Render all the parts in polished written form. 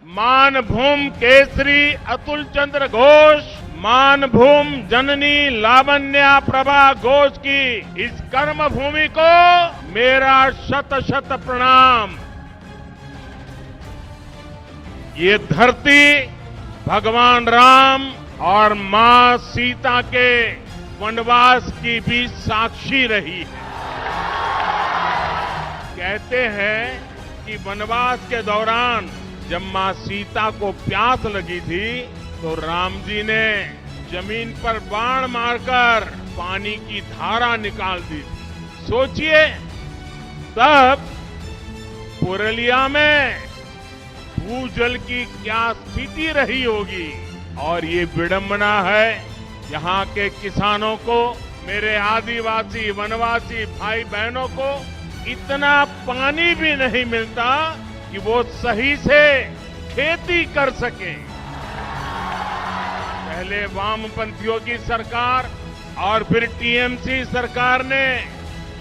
मानभूम केसरी अतुल चंद्र घोष, मानभूम जननी लावण्या प्रभा घोष की इस कर्म भूमि को मेरा शत शत प्रणाम। ये धरती भगवान राम और मां सीता के वनवास की भी साक्षी रही है। कहते हैं कि वनवास के दौरान जब मां सीता को प्यास लगी थी तो राम जी ने जमीन पर बाण मारकर पानी की धारा निकाल दी थी। सोचिए तब पुरलिया में भूजल की क्या स्थिति रही होगी। और ये विडंबना है यहाँ के किसानों को, मेरे आदिवासी वनवासी भाई बहनों को इतना पानी भी नहीं मिलता कि वो सही से खेती कर सके। पहले वामपंथियों की सरकार और फिर टीएमसी सरकार ने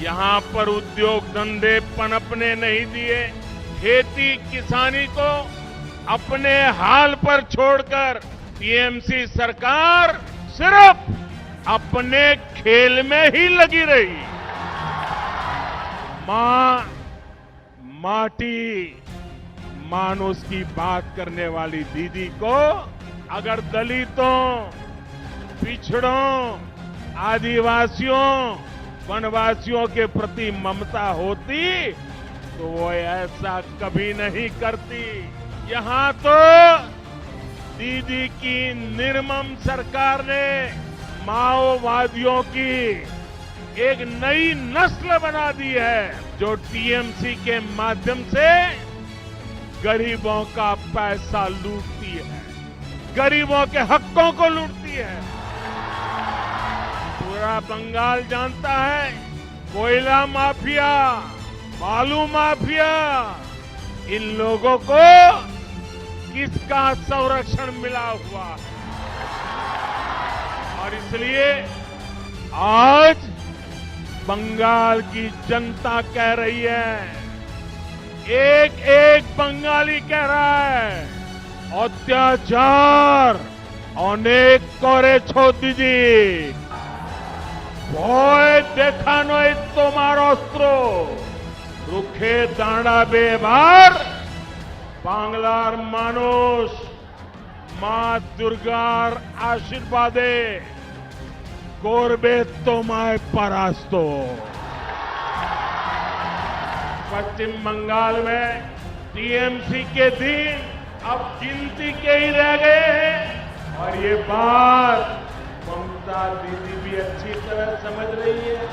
यहाँ पर उद्योग धंधे पनपने नहीं दिए। खेती किसानी को अपने हाल पर छोड़कर टीएमसी सरकार सिर्फ अपने खेल में ही लगी रही। माटी मानुष की बात करने वाली दीदी को अगर दलितों, पिछड़ों, आदिवासियों, वनवासियों के प्रति ममता होती तो वो ऐसा कभी नहीं करती। यहाँ तो दीदी की निर्मम सरकार ने माओवादियों की एक नई नस्ल बना दी है जो टीएमसी के माध्यम से गरीबों का पैसा लूटती है, गरीबों के हकों को लूटती है। पूरा बंगाल जानता है कोयला माफिया, बालू माफिया, इन लोगों को किसका संरक्षण मिला हुआ है। और इसलिए आज बंगाल की जनता कह रही है, एक एक बंगाली कह रहा है, अत्याचार अनेक करे छो दीदी, भय देखानो তোমার অস্ত্র, রুখে দাঁড়াবে এবার বাংলার মানুষ মা দুর্গার আশীর্বাদে করবে তোমায় परास्त। पश्चिम बंगाल में टीएमसी के दिन अब गिनती के ही रह गए हैं और ये बात ममता दीदी भी अच्छी तरह समझ रही है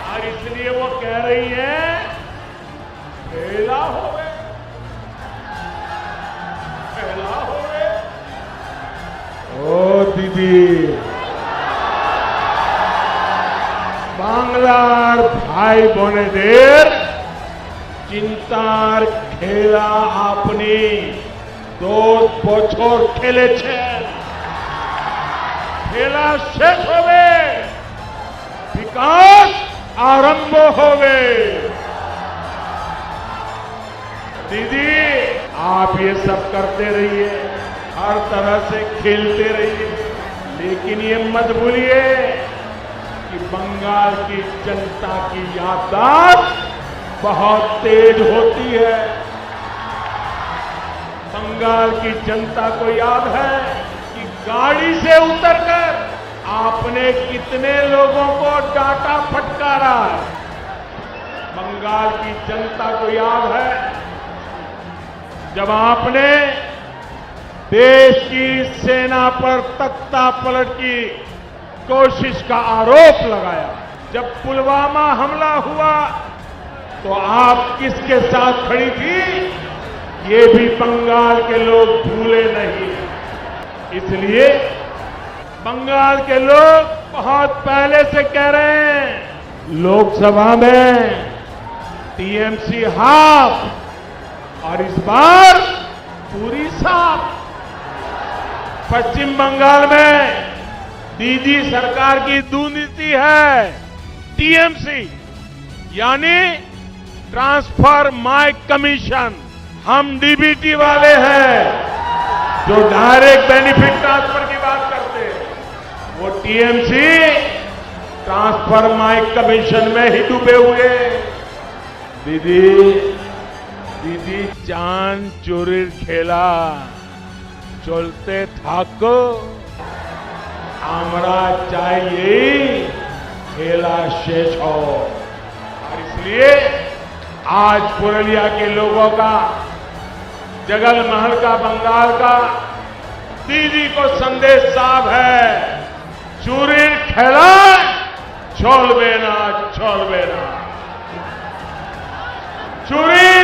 और इसलिए वो कह रही है पहला हो गए, पहला हो गए। ओ दीदी বাংলার ভাই বোনেদের চিন্তার খেলা আপনি 10 বছর খেলেছেন, খেলা শেষ হবে, বিকাশ আরম্ভ হবে। दीदी आप ये सब करते रहिए, हर तरह से खेलते रहिए, लेकिन ये मत भूलिए कि बंगाल की जनता की याददाश्त बहुत तेज होती है। बंगाल की जनता को याद है कि गाड़ी से उतरकर आपने कितने लोगों को डांटा फटकारा। बंगाल की जनता को याद है जब आपने देश की सेना पर तख्ता पलट की कोशिश का आरोप लगाया। जब पुलवामा हमला हुआ तो आप किसके साथ खड़ी थी ये भी बंगाल के लोग भूले नहीं। इसलिए बंगाल के लोग बहुत पहले से कह रहे हैं लोकसभा में टीएमसी हाफ और इस बार पूरी साफ। पश्चिम बंगाल में दीदी सरकार की दुर्नीति है टीएमसी, यानी ट्रांसफर माय कमीशन। हम डीबीटी वाले हैं जो डायरेक्ट बेनिफिट ट्रांसफर की बात करते हैं। वो टीएमसी ट्रांसफर माइक कमीशन में ही डूबे हुए। दीदी चांद चोरी खेला चलते थाको हमरा चाहिए खेला शेष हो। और इसलिए आज पुरुलिया के लोगों का, जगल महल का, बंगाल का दीदी को संदेश साफ है, चूरी खेला छोड़बे ना, छोड़बे ना। चूरी